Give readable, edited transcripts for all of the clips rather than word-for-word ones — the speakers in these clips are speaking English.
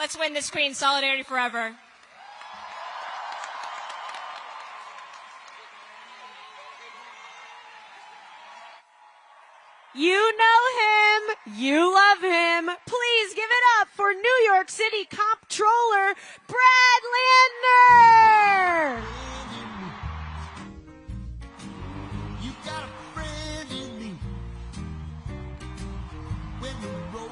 Let's win this, Queen. Solidarity forever. You know him. You love him. Please give it up for New York City Comptroller Brad Lander. You got a friend in me when you roll.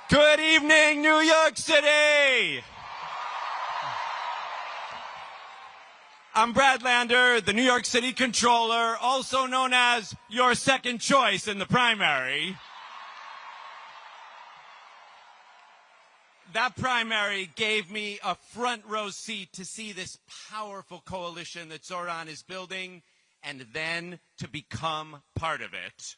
Good evening, New York City! I'm Brad Lander, the New York City Controller, also known as your second choice in the primary. That primary gave me a front row seat to see this powerful coalition that Zoran is building and then to become part of it.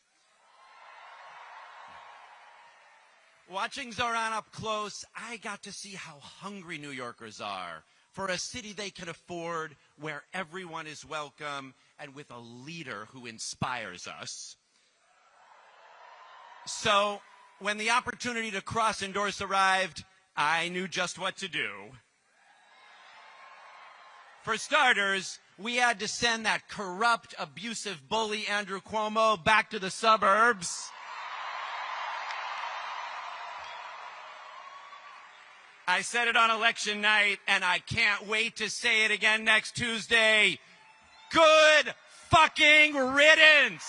Watching Zoran up close, I got to see how hungry New Yorkers are for a city they can afford, where everyone is welcome, and with a leader who inspires us. So, when the opportunity to cross Endorse arrived, I knew just what to do. For starters, we had to send that corrupt, abusive bully Andrew Cuomo back to the suburbs. I said it on election night, and I can't wait to say it again next Tuesday. Good fucking riddance!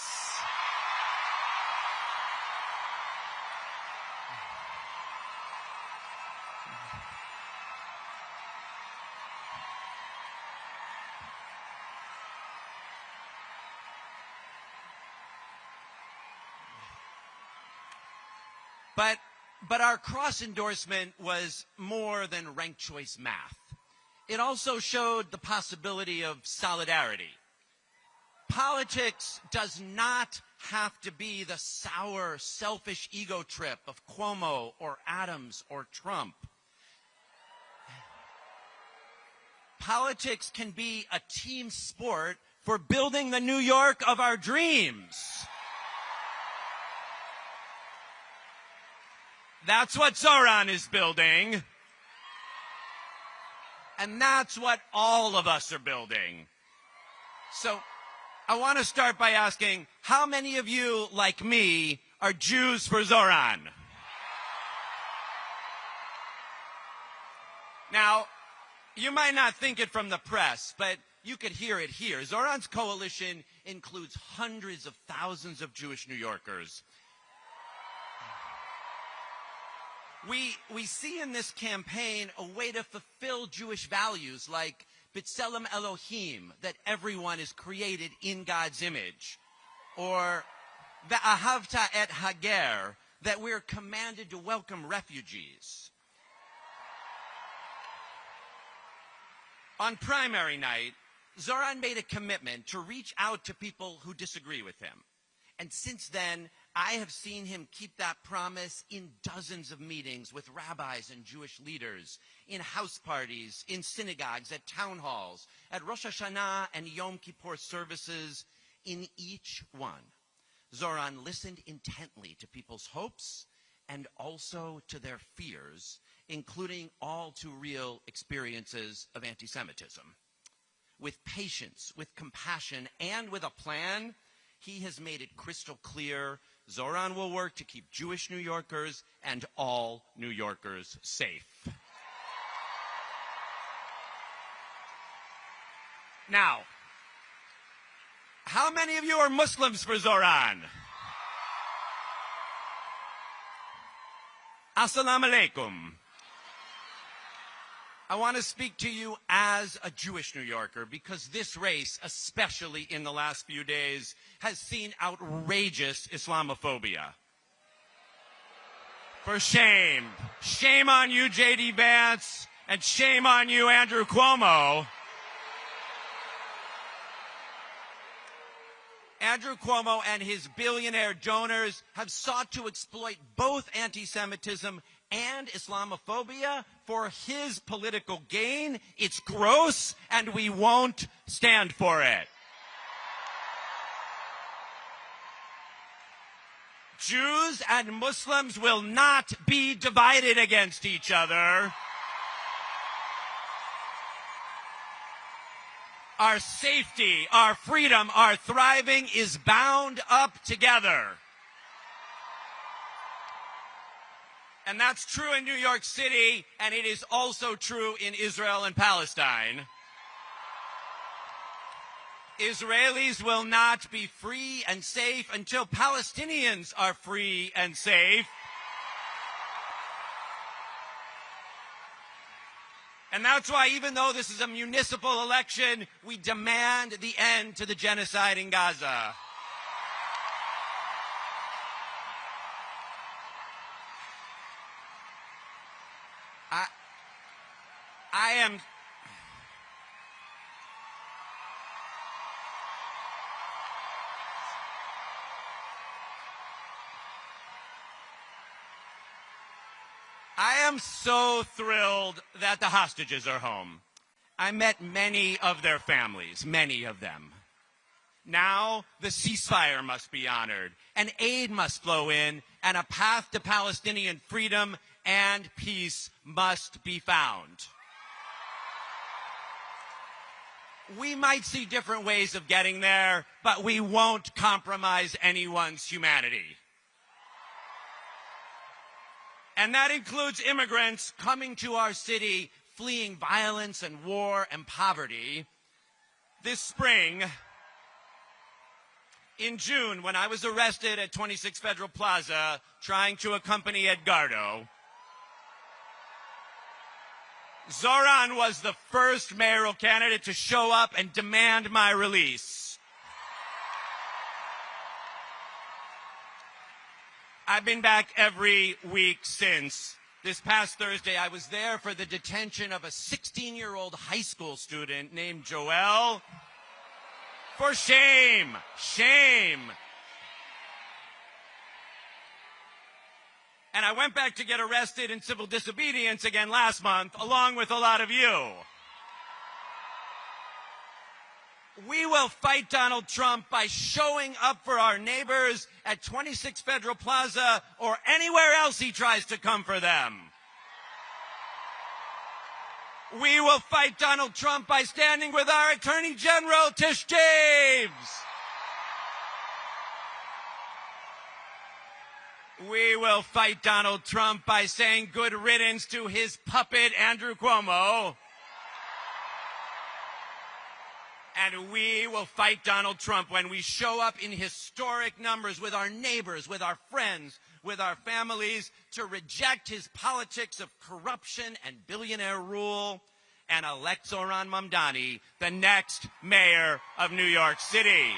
But our cross endorsement was more than ranked choice math. It also showed the possibility of solidarity. Politics does not have to be the sour, selfish ego trip of Cuomo or Adams or Trump. Politics can be a team sport for building the New York of our dreams. That's what Zoran is building. And that's what all of us are building. So I want to start by asking, how many of you, like me, are Jews for Zoran? Now, you might not think it from the press, but you could hear it here. Zoran's coalition includes hundreds of thousands of Jewish New Yorkers. We see in this campaign a way to fulfill Jewish values like B'Tselem Elohim, that everyone is created in God's image, or Ve'ahavta et Hager, that we're commanded to welcome refugees. On primary night, Zoran made a commitment to reach out to people who disagree with him. And since then, I have seen him keep that promise in dozens of meetings with rabbis and Jewish leaders, in house parties, in synagogues, at town halls, at Rosh Hashanah and Yom Kippur services. In each one, Zoran listened intently to people's hopes and also to their fears, including all too real experiences of anti-Semitism. With patience, with compassion, and with a plan, he has made it crystal clear Zoran will work to keep Jewish New Yorkers and all New Yorkers safe. Now, how many of you are Muslims for Zoran? Assalamu alaikum. I want to speak to you as a Jewish New Yorker because this race, especially in the last few days, has seen outrageous Islamophobia. For shame. Shame on you, J.D. Vance, and shame on you, Andrew Cuomo. Andrew Cuomo and his billionaire donors have sought to exploit both anti-Semitism and Islamophobia for his political gain. It's gross, and we won't stand for it. Jews and Muslims will not be divided against each other. Our safety, our freedom, our thriving is bound up together. And that's true in New York City, and it is also true in Israel and Palestine. Israelis will not be free and safe until Palestinians are free and safe. And that's why, even though this is a municipal election, we demand the end to the genocide in Gaza. I am so thrilled that the hostages are home. I met many of their families, many of them. Now the ceasefire must be honored, and aid must flow in, and a path to Palestinian freedom and peace must be found. We might see different ways of getting there, but we won't compromise anyone's humanity. And that includes immigrants coming to our city, fleeing violence and war and poverty. This spring, in June, when I was arrested at 26 Federal Plaza trying to accompany Edgardo, Zoran was the first mayoral candidate to show up and demand my release. I've been back every week since. This past Thursday, I was there for the detention of a 16-year-old high school student named Joel. For shame, shame. And I went back to get arrested in civil disobedience again last month, along with a lot of you. We will fight Donald Trump by showing up for our neighbors at 26 Federal Plaza or anywhere else he tries to come for them. We will fight Donald Trump by standing with our Attorney General, Tish James. We will fight Donald Trump by saying good riddance to his puppet, Andrew Cuomo. And we will fight Donald Trump when we show up in historic numbers with our neighbors, with our friends, with our families, to reject his politics of corruption and billionaire rule and elect Zohran Mamdani, the next mayor of New York City.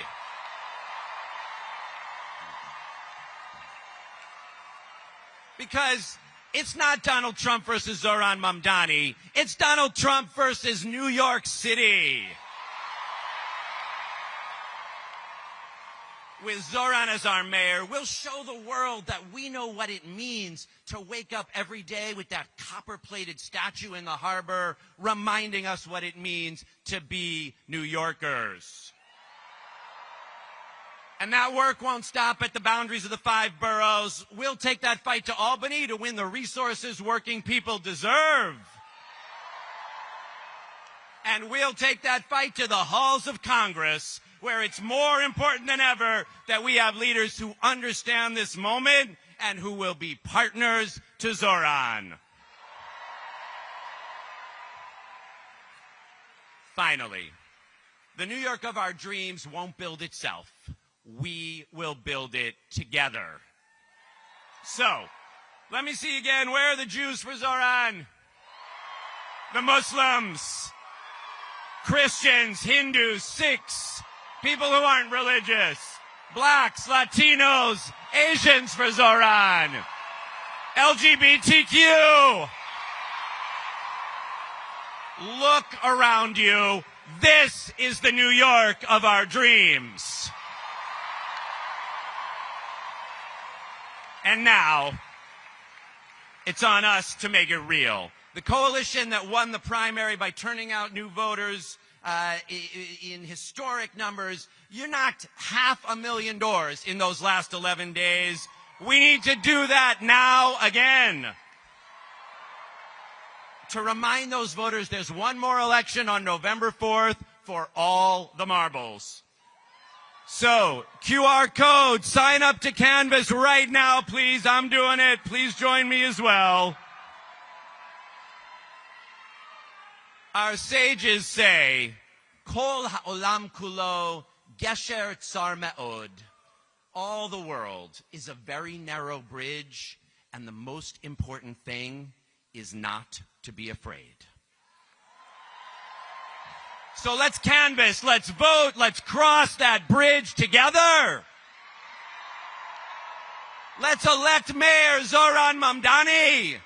Because it's not Donald Trump versus Zohran Mamdani. It's Donald Trump versus New York City. With Zoran as our mayor, we'll show the world that we know what it means to wake up every day with that copper-plated statue in the harbor, reminding us what it means to be New Yorkers. And that work won't stop at the boundaries of the 5 boroughs. We'll take that fight to Albany to win the resources working people deserve. And we'll take that fight to the halls of Congress, where it's more important than ever that we have leaders who understand this moment and who will be partners to Zoran. Finally, the New York of our dreams won't build itself. We will build it together. So, let me see again. Where are the Jews for Zoran? The Muslims, Christians, Hindus, Sikhs, people who aren't religious, blacks, Latinos, Asians for Zoran, LGBTQ. Look around you. This is the New York of our dreams. And now, it's on us to make it real. The coalition that won the primary by turning out new voters in historic numbers, you knocked 500,000 doors in those last 11 days. We need to do that now again. To remind those voters, there's one more election on November 4th for all the marbles. So, QR code, sign up to Canvas right now, please. I'm doing it. Please join me as well. Our sages say, Kol ha'olam kulo gesher tsar me'od. All the world is a very narrow bridge, and the most important thing is not to be afraid. So let's canvass, let's vote, let's cross that bridge together. Let's elect Mayor Zohran Mamdani.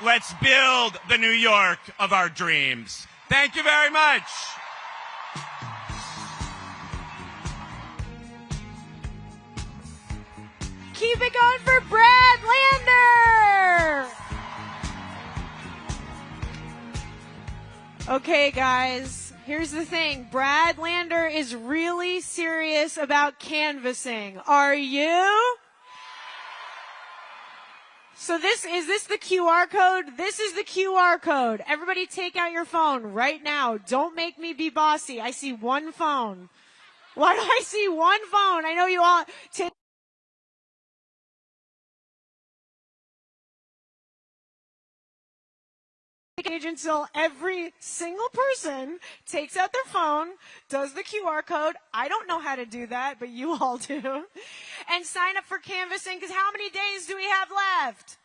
Let's build the New York of our dreams. Thank you very much. Keep it going for Brad Lander. Okay, guys, here's the thing. Brad Lander is really serious about canvassing. Are you? So is this the QR code? This is the QR code. Everybody take out your phone right now. Don't make me be bossy. I see one phone. Why do I see one phone? I know you all take until every single person takes out their phone, does the QR code. I don't know how to do that, but you all do. And sign up for canvassing, because how many days do we have left?